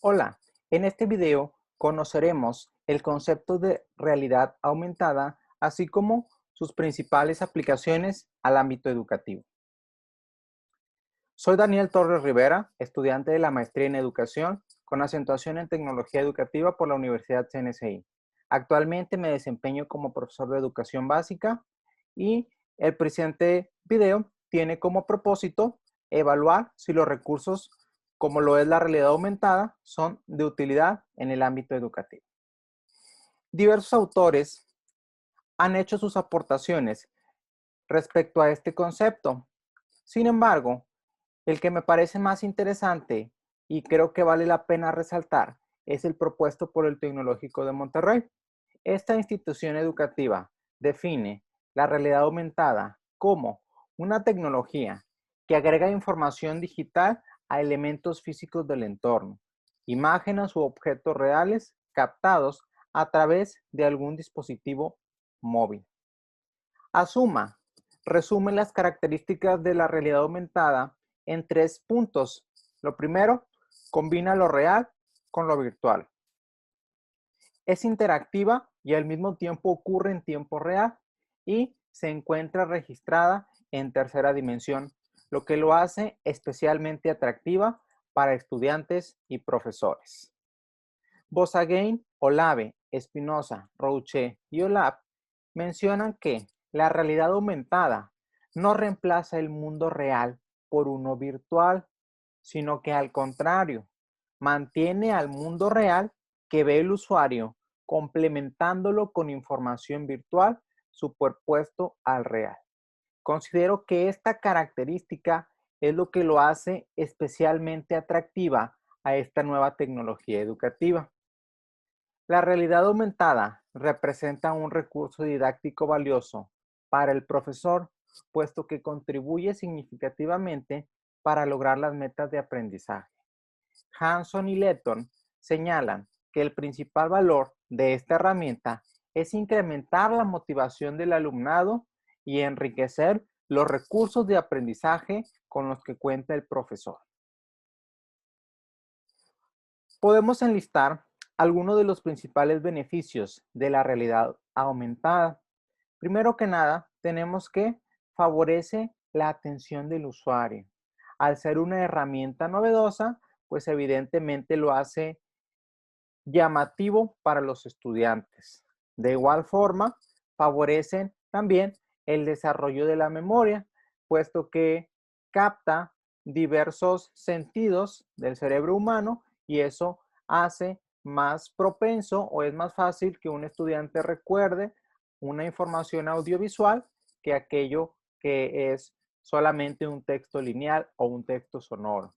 Hola, en este video conoceremos el concepto de realidad aumentada, así como sus principales aplicaciones al ámbito educativo. Soy Daniel Torres Rivera, estudiante de la maestría en educación con acentuación en tecnología educativa por la Universidad CNCI. Actualmente me desempeño como profesor de educación básica y el presente video tiene como propósito evaluar si los recursos, como lo es la realidad aumentada, son de utilidad en el ámbito educativo. Diversos autores han hecho sus aportaciones respecto a este concepto. Sin embargo, el que me parece más interesante y creo que vale la pena resaltar es el propuesto por el Tecnológico de Monterrey. Esta institución educativa define la realidad aumentada como una tecnología que agrega información digital a elementos físicos del entorno, imágenes u objetos reales captados a través de algún dispositivo móvil. Asuma resume las características de la realidad aumentada en 3 puntos. Lo primero, combina lo real con lo virtual. Es interactiva y al mismo tiempo ocurre en tiempo real y se encuentra registrada en tercera dimensión, lo que lo hace especialmente atractiva para estudiantes y profesores. Bosagain, Olave, Espinosa, Rouché y Olap mencionan que la realidad aumentada no reemplaza el mundo real por uno virtual, sino que al contrario, mantiene al mundo real que ve el usuario, complementándolo con información virtual superpuesto al real. Considero que esta característica es lo que lo hace especialmente atractiva a esta nueva tecnología educativa. La realidad aumentada representa un recurso didáctico valioso para el profesor, puesto que contribuye significativamente para lograr las metas de aprendizaje. Hanson y Letton señalan que el principal valor de esta herramienta es incrementar la motivación del alumnado y enriquecer los recursos de aprendizaje con los que cuenta el profesor. Podemos enlistar algunos de los principales beneficios de la realidad aumentada. Primero que nada, tenemos que favorece la atención del usuario. Al ser una herramienta novedosa, pues evidentemente lo hace llamativo para los estudiantes. De igual forma, favorecen también el desarrollo de la memoria, puesto que capta diversos sentidos del cerebro humano y eso hace más propenso o es más fácil que un estudiante recuerde una información audiovisual que aquello que es solamente un texto lineal o un texto sonoro.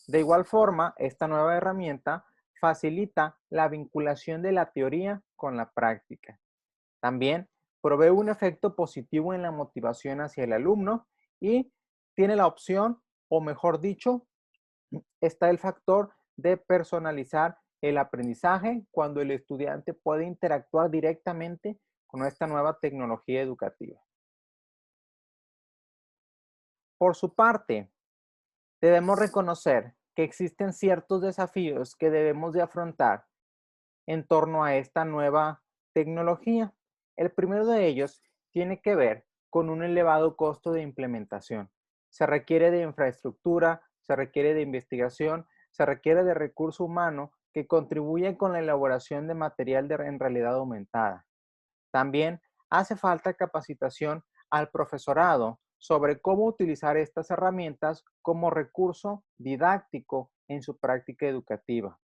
De igual forma, esta nueva herramienta facilita la vinculación de la teoría con la práctica. También provee un efecto positivo en la motivación hacia el alumno y tiene la opción, o mejor dicho, está el factor de personalizar el aprendizaje cuando el estudiante puede interactuar directamente con esta nueva tecnología educativa. Por su parte, debemos reconocer que existen ciertos desafíos que debemos de afrontar en torno a esta nueva tecnología. El primero de ellos tiene que ver con un elevado costo de implementación. Se requiere de infraestructura, se requiere de investigación, se requiere de recurso humano que contribuya con la elaboración de material en realidad aumentada. También hace falta capacitación al profesorado sobre cómo utilizar estas herramientas como recurso didáctico en su práctica educativa.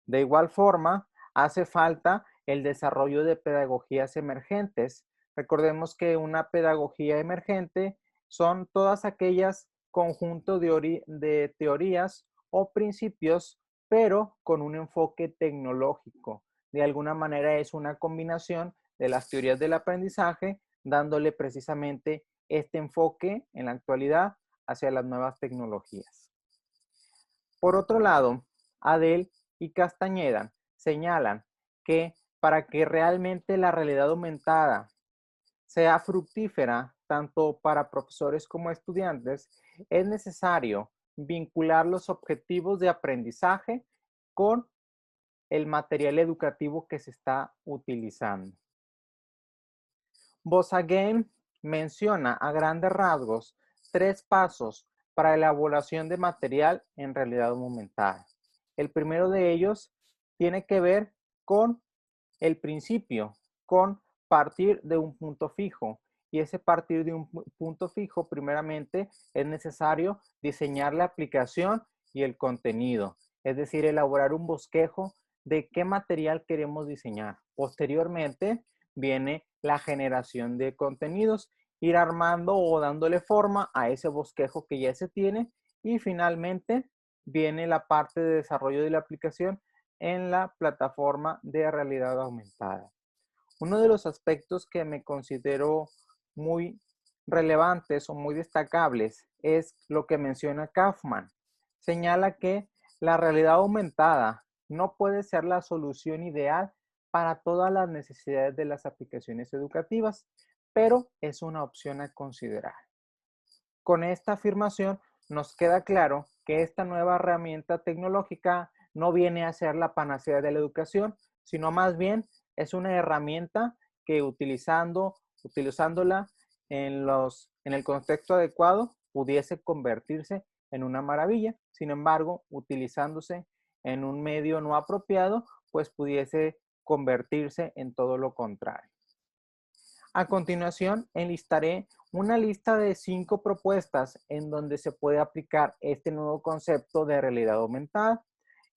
De igual forma, hace falta el desarrollo de pedagogías emergentes. Recordemos que una pedagogía emergente son todas aquellas conjuntos de teorías o principios, pero con un enfoque tecnológico. De alguna manera es una combinación de las teorías del aprendizaje, dándole precisamente este enfoque en la actualidad hacia las nuevas tecnologías. Por otro lado, Adel y Castañeda señalan que para que realmente la realidad aumentada sea fructífera tanto para profesores como estudiantes, es necesario vincular los objetivos de aprendizaje con el material educativo que se está utilizando. Bosshagen menciona a grandes rasgos 3 pasos para la elaboración de material en realidad aumentada. El primero de ellos tiene que ver con el principio, con partir de un punto fijo. Y ese partir de un punto fijo, primeramente, es necesario diseñar la aplicación y el contenido, es decir, elaborar un bosquejo de qué material queremos diseñar. Posteriormente, viene la generación de contenidos, ir armando o dándole forma a ese bosquejo que ya se tiene y finalmente viene la parte de desarrollo de la aplicación en la plataforma de realidad aumentada. Uno de los aspectos que me considero muy relevantes o muy destacables es lo que menciona Kaufman. Señala que la realidad aumentada no puede ser la solución ideal para todas las necesidades de las aplicaciones educativas, pero es una opción a considerar. Con esta afirmación nos queda claro que esta nueva herramienta tecnológica no viene a ser la panacea de la educación, sino más bien es una herramienta que utilizándola en el contexto adecuado pudiese convertirse en una maravilla. Sin embargo, utilizándose en un medio no apropiado, pues pudiese convertirse en todo lo contrario. A continuación, enlistaré una lista de 5 propuestas en donde se puede aplicar este nuevo concepto de realidad aumentada.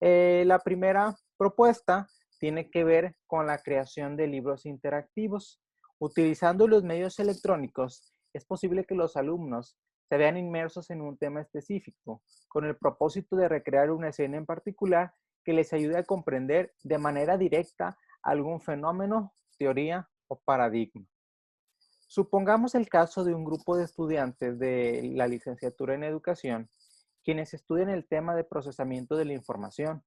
La primera propuesta tiene que ver con la creación de libros interactivos. Utilizando los medios electrónicos, es posible que los alumnos se vean inmersos en un tema específico, con el propósito de recrear una escena en particular que les ayude a comprender de manera directa algún fenómeno, teoría o paradigma. Supongamos el caso de un grupo de estudiantes de la licenciatura en educación, quienes estudian el tema de procesamiento de la información.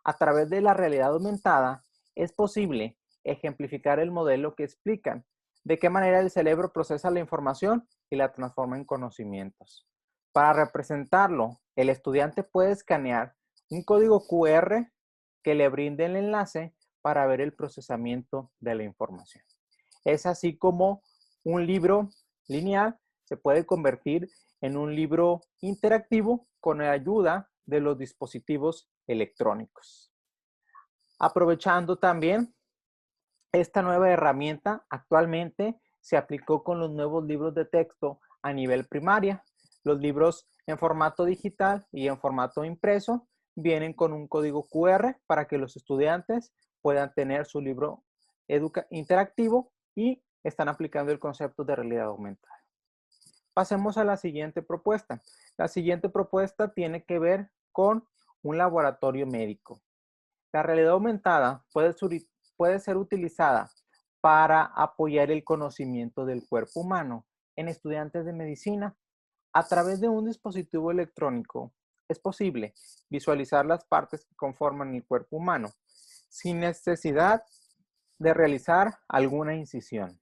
A través de la realidad aumentada, es posible ejemplificar el modelo que explican de qué manera el cerebro procesa la información y la transforma en conocimientos. Para representarlo, el estudiante puede escanear un código QR que le brinde el enlace para ver el procesamiento de la información. Es así como un libro lineal se puede convertir en un libro interactivo con la ayuda de los dispositivos electrónicos. Aprovechando también esta nueva herramienta, actualmente se aplicó con los nuevos libros de texto a nivel primaria. Los libros en formato digital y en formato impreso vienen con un código QR para que los estudiantes puedan tener su libro interactivo y están aplicando el concepto de realidad aumentada. Pasemos a la siguiente propuesta. La siguiente propuesta tiene que ver con un laboratorio médico. La realidad aumentada puede ser utilizada para apoyar el conocimiento del cuerpo humano en estudiantes de medicina. A través de un dispositivo electrónico es posible visualizar las partes que conforman el cuerpo humano sin necesidad de realizar alguna incisión.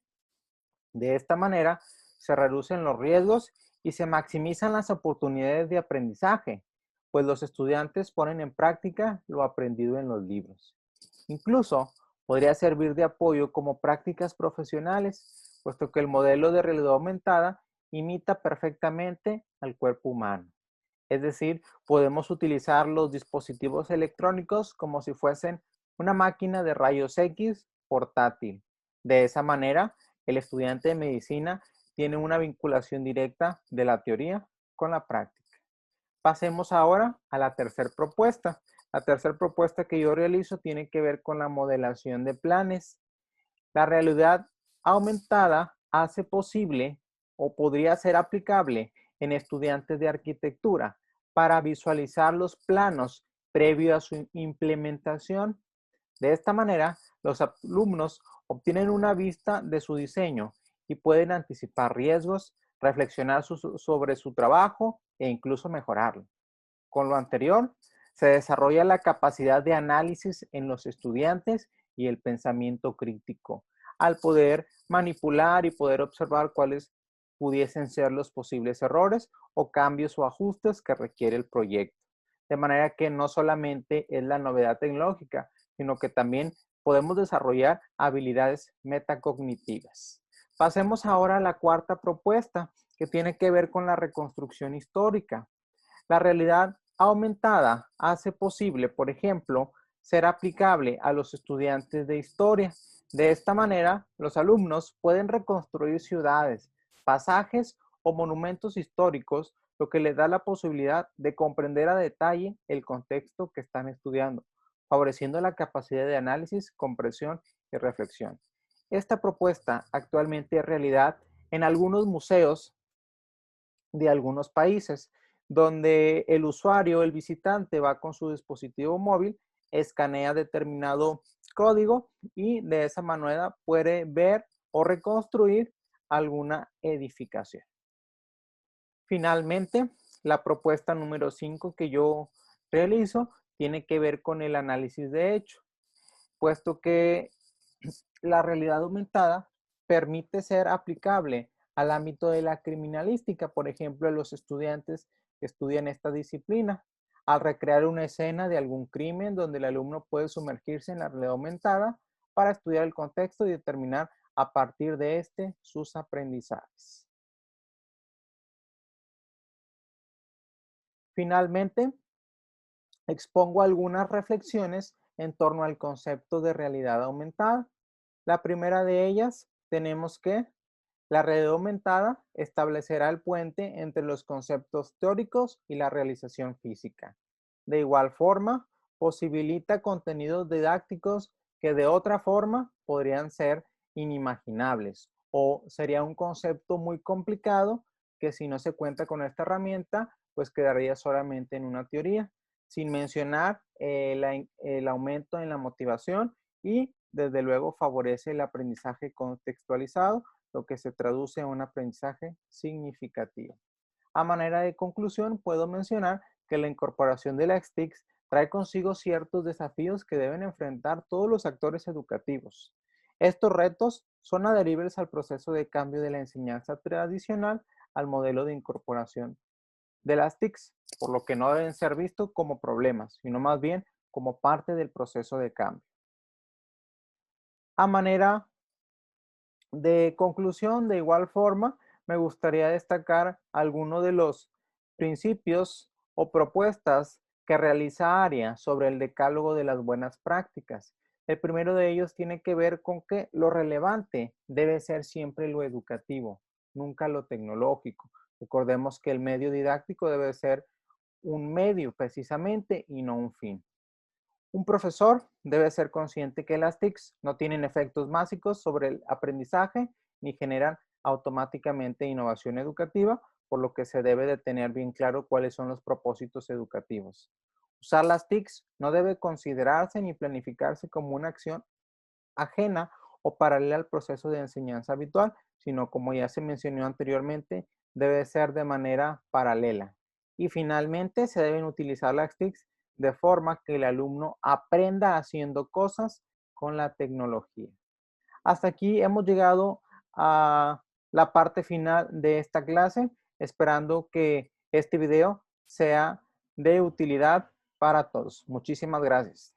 De esta manera, se reducen los riesgos y se maximizan las oportunidades de aprendizaje, pues los estudiantes ponen en práctica lo aprendido en los libros. Incluso podría servir de apoyo como prácticas profesionales, puesto que el modelo de realidad aumentada imita perfectamente al cuerpo humano. Es decir, podemos utilizar los dispositivos electrónicos como si fuesen una máquina de rayos X portátil. De esa manera, el estudiante de medicina tiene una vinculación directa de la teoría con la práctica. Pasemos ahora a la tercera propuesta. La tercera propuesta que yo realizo tiene que ver con la modelación de planes. La realidad aumentada hace posible o podría ser aplicable en estudiantes de arquitectura para visualizar los planos previo a su implementación. De esta manera, los alumnos obtienen una vista de su diseño y pueden anticipar riesgos, reflexionar sobre su trabajo e incluso mejorarlo. Con lo anterior, se desarrolla la capacidad de análisis en los estudiantes y el pensamiento crítico, al poder manipular y poder observar cuáles pudiesen ser los posibles errores o cambios o ajustes que requiere el proyecto. De manera que no solamente es la novedad tecnológica, sino que también podemos desarrollar habilidades metacognitivas. Pasemos ahora a la cuarta propuesta, que tiene que ver con la reconstrucción histórica. La realidad aumentada hace posible, por ejemplo, ser aplicable a los estudiantes de historia. De esta manera, los alumnos pueden reconstruir ciudades, pasajes o monumentos históricos, lo que les da la posibilidad de comprender a detalle el contexto que están estudiando, favoreciendo la capacidad de análisis, comprensión y reflexión. Esta propuesta actualmente es realidad en algunos museos de algunos países, donde el usuario, el visitante, va con su dispositivo móvil, escanea determinado código y de esa manera puede ver o reconstruir alguna edificación. Finalmente, la propuesta número 5 que yo realizo tiene que ver con el análisis de hecho, puesto que la realidad aumentada permite ser aplicable al ámbito de la criminalística, por ejemplo, a los estudiantes que estudian esta disciplina, al recrear una escena de algún crimen donde el alumno puede sumergirse en la realidad aumentada para estudiar el contexto y determinar a partir de este sus aprendizajes. Finalmente, expongo algunas reflexiones en torno al concepto de realidad aumentada. La primera de ellas, tenemos que la realidad aumentada establecerá el puente entre los conceptos teóricos y la realización física. De igual forma, posibilita contenidos didácticos que de otra forma podrían ser inimaginables o sería un concepto muy complicado que si no se cuenta con esta herramienta, pues quedaría solamente en una teoría, sin mencionar el aumento en la motivación y desde luego favorece el aprendizaje contextualizado, lo que se traduce en un aprendizaje significativo. A manera de conclusión, puedo mencionar que la incorporación de las TICs trae consigo ciertos desafíos que deben enfrentar todos los actores educativos. Estos retos son adheribles al proceso de cambio de la enseñanza tradicional al modelo de incorporación de las TICs, por lo que no deben ser vistos como problemas, sino más bien como parte del proceso de cambio. A manera de conclusión, de igual forma, me gustaría destacar algunos de los principios o propuestas que realiza ARIA sobre el decálogo de las buenas prácticas. El primero de ellos tiene que ver con que lo relevante debe ser siempre lo educativo, nunca lo tecnológico. Recordemos que el medio didáctico debe ser un medio precisamente y no un fin. Un profesor debe ser consciente que las TICs no tienen efectos mágicos sobre el aprendizaje ni generan automáticamente innovación educativa, por lo que se debe de tener bien claro cuáles son los propósitos educativos. Usar las TICs no debe considerarse ni planificarse como una acción ajena o paralela al proceso de enseñanza habitual, sino como ya se mencionó anteriormente, debe ser de manera paralela. Y finalmente se deben utilizar las TICs de forma que el alumno aprenda haciendo cosas con la tecnología. Hasta aquí hemos llegado a la parte final de esta clase, esperando que este video sea de utilidad para todos. Muchísimas gracias.